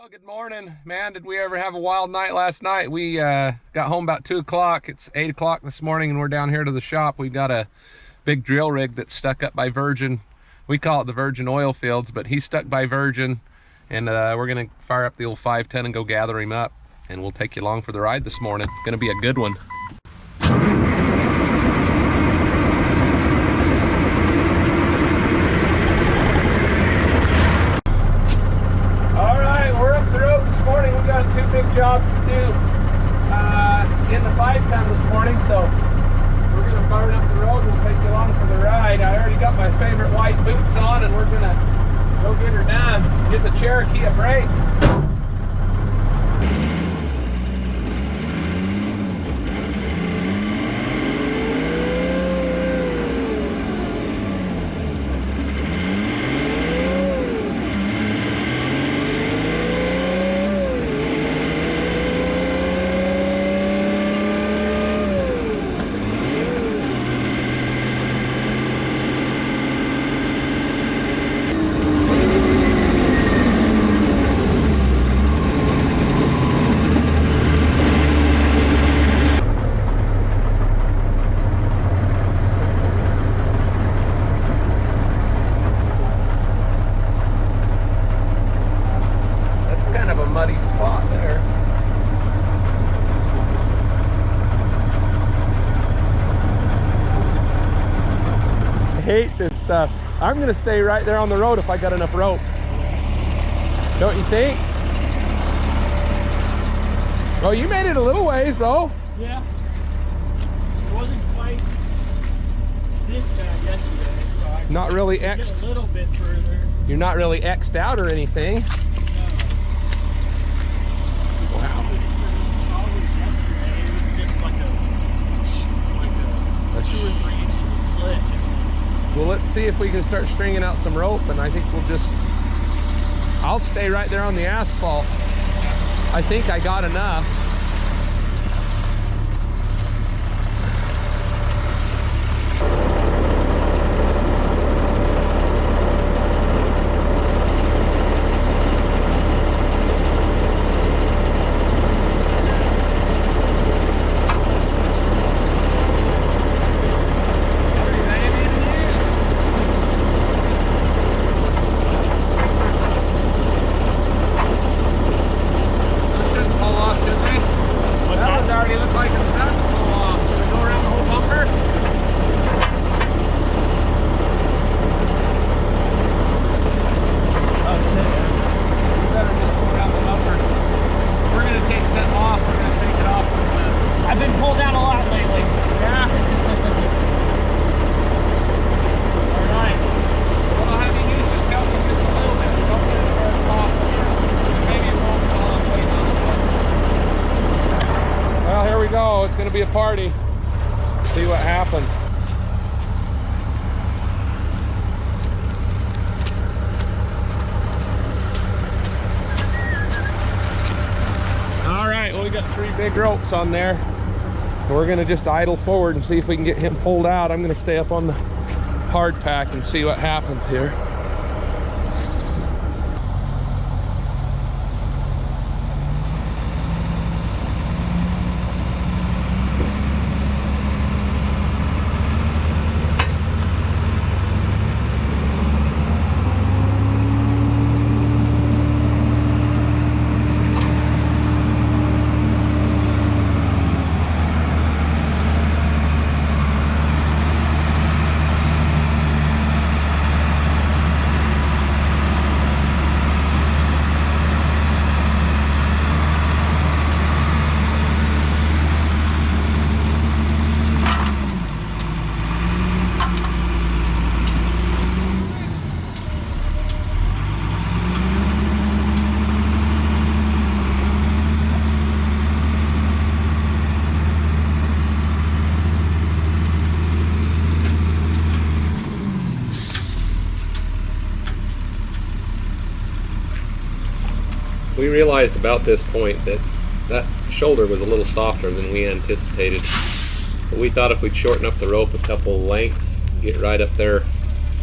Well, good morning, man. Did we ever have a wild night last night? We got home about 2 o'clock. It's 8 o'clock this morning, and we're down here to the shop. We got a big drill rig that's stuck up by Virgin. We call it the Virgin oil fields, but he's stuck by Virgin, and we're gonna fire up the old 510 and go gather him up, and we'll take you along for the ride this morning. It's gonna be a good one. Two big jobs to do in the 510 this morning, so we're going to burn up the road and we'll take you along for the ride. I already got my favorite white boots on, and we're going to go get her done. Get the Cherokee a break. Muddy spot there. I hate this stuff. I'm gonna stay right there on the road if I got enough rope. Don't you think? Oh, you made it a little ways though. Yeah. It wasn't quite this bad yesterday, so I not really get a little bit further. You're not really X'd out or anything. Wow. Yesterday, it was just like a 2 or 3 inch slit. Well, let's see if we can start stringing out some rope, and I think I'll stay right there on the asphalt. I think I got enough. I've been pulled out a lot lately. Yeah. All right. Well, I'll have you use this help me just a little bit. Don't get it where it's off. Maybe it won't fall off way down. Well, here we go. It's going to be a party. See what happens. All right. Well, we got 3 big ropes on there. We're gonna just idle forward and see if we can get him pulled out. I'm gonna stay up on the hard pack and see what happens here. We realized about this point that that shoulder was a little softer than we anticipated. But we thought if we'd shorten up the rope a couple lengths, get right up there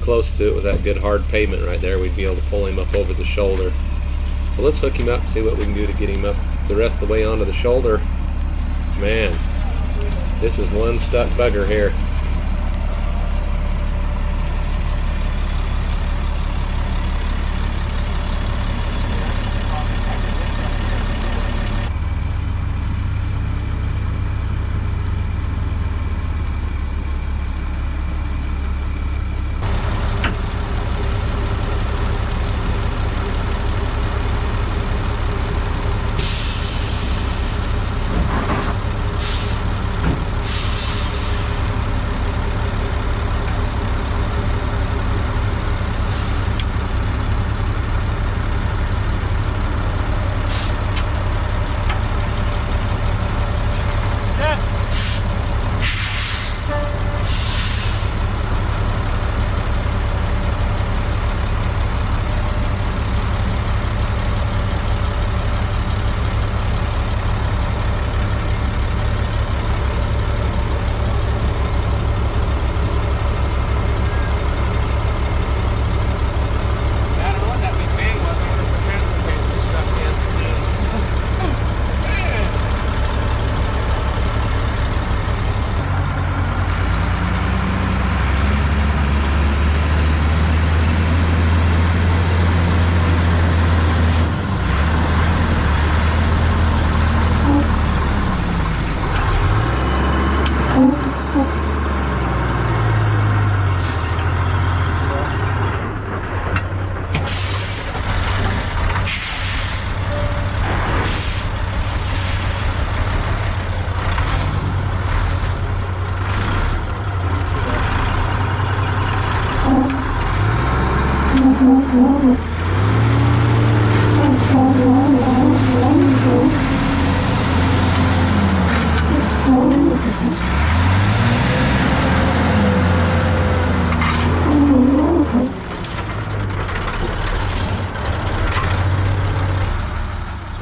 close to it with that good hard pavement right there, we'd be able to pull him up over the shoulder. So let's hook him up, see what we can do to get him up the rest of the way onto the shoulder. Man, this is one stuck bugger here.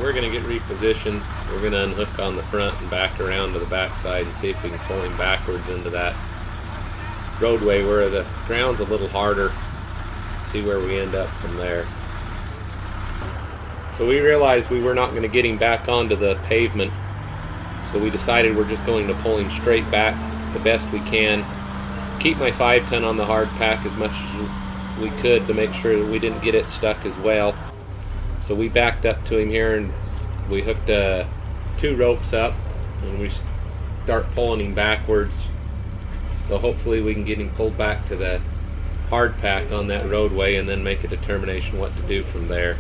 We're going to get repositioned. We're going to unhook on the front and back around to the back side and see if we can pull him backwards into that roadway where the ground's a little harder. See where we end up from there. So we realized we were not going to get him back onto the pavement, so we decided we're just going to pull him straight back the best we can. Keep my 5-ton on the hard pack as much as we could to make sure that we didn't get it stuck as well. So we backed up to him here and we hooked 2 ropes up and we start pulling him backwards. So hopefully we can get him pulled back to the hard pack on that roadway and then make a determination what to do from there.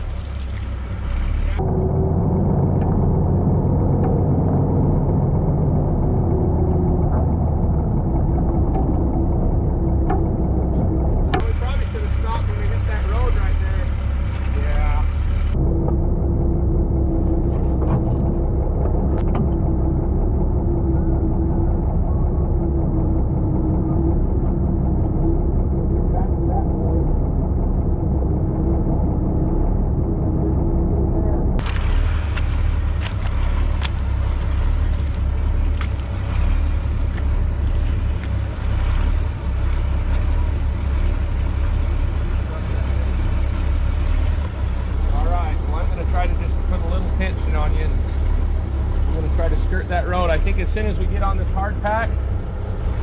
That road. I think as soon as we get on this hard pack,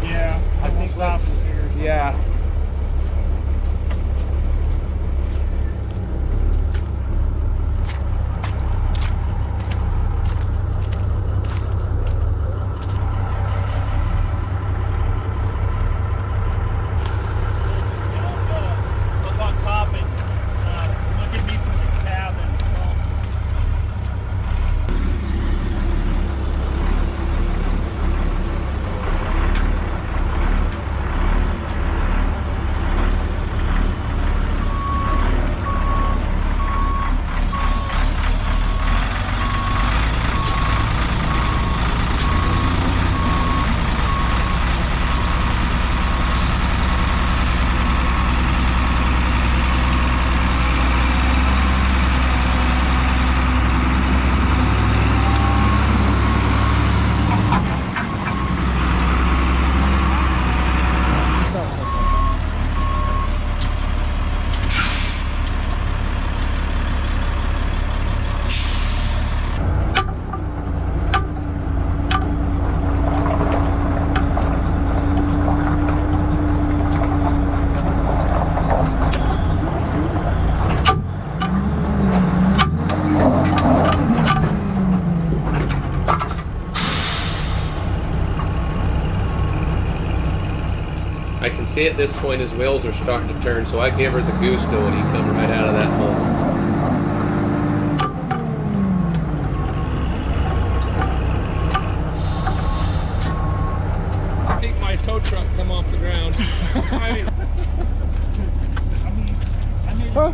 yeah, I think that's, yeah. Look on top and look at me from the cabin. see at this point his wheels are starting to turn, so I give her the gusto and he come right out of that hole. I think my tow truck come off the ground. Huh?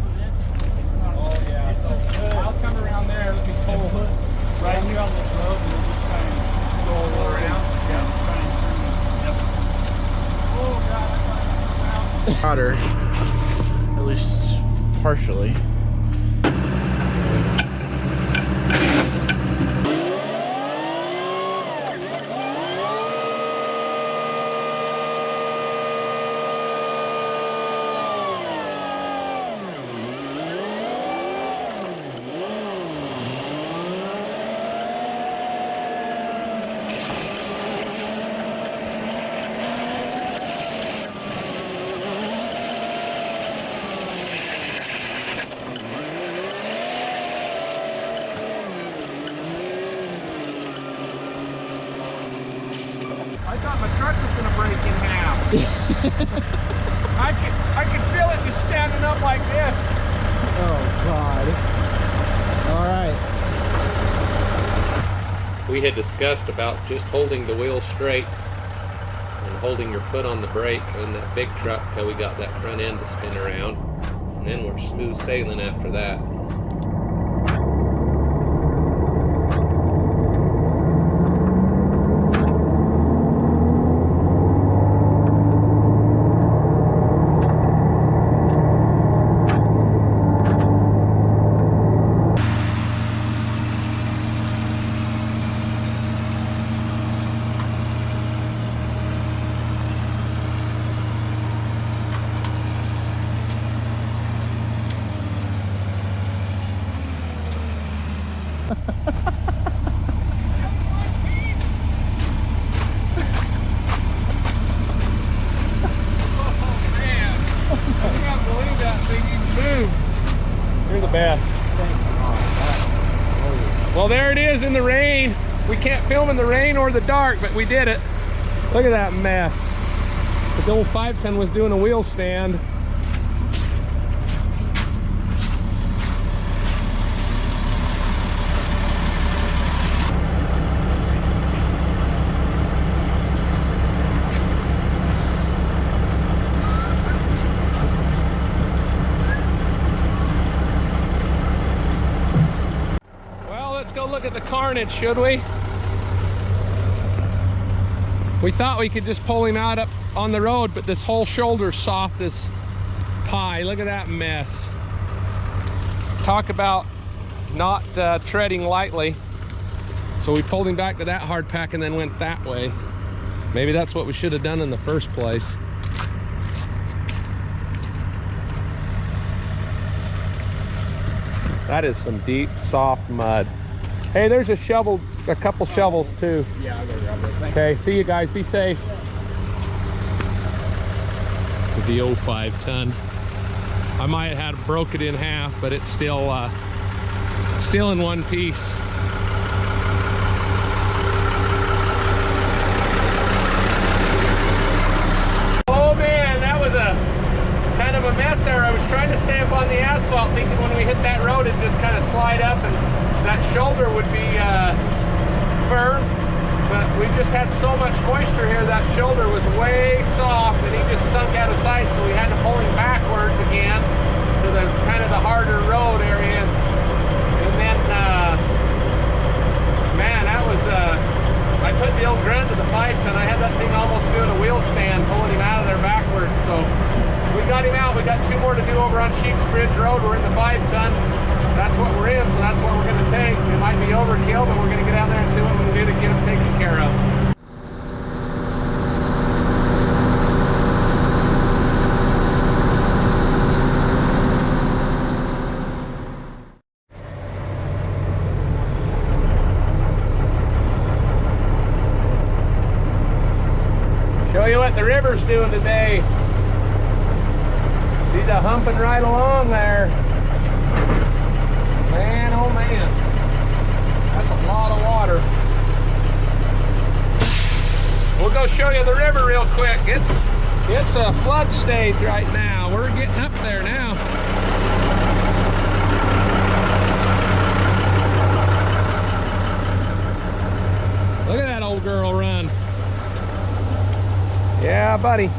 Oh yeah, so I'll come around there, let me pull Right here on this road, and we'll just try and go around. Yeah, try and turn. Yep. Oh God, Water, at least partially. I thought my truck was going to break in half. I could feel it just standing up like this. Oh God. All right. We had discussed about just holding the wheel straight and holding your foot on the brake on that big truck till we got that front end to spin around. And then we're smooth sailing after that. You're the best. Well, there it is in the rain. We can't film in the rain or the dark, but we did it. Look at that mess. The old 510 was doing a wheel stand. Go look at the carnage, should we? We thought we could just pull him out up on the road, but this whole shoulder's soft as pie. Look at that mess. Talk about not treading lightly. So we pulled him back to that hard pack and then went that way. Maybe that's what we should have done in the first place. That is some deep, soft mud. Hey, there's a shovel, a couple shovels too. Yeah, I'll go grab those. Okay, see you guys. Be safe. The 05 ton. I might have broke it in half, but it's still in one piece. Oh man, that was a kind of a mess there. I was trying to stay up on the asphalt, thinking when we hit that road, it'd just kind of slide up and that shoulder would be firm, but we just had so much moisture here that shoulder was way soft and he just sunk out of sight, so we had to pull him backwards again to the kind of the harder road area. And then man, that was I put the old grunt to the 510. I had that thing almost doing a wheel stand, pulling him out of there backwards. So we got him out. We got 2 more to do over on Sheep's Bridge Road. We're in the 5 ton. That's what we're in, so that's what we're going to take. It might be overkill, but we're going to get out there and see what we can do to get them taken care of. Show you what the river's doing today. She's a humping right along there. Man, oh man, that's a lot of water. We'll go show you the river real quick. It's a flood stage right now. We're getting up there now. Look at that old girl run. Yeah, buddy.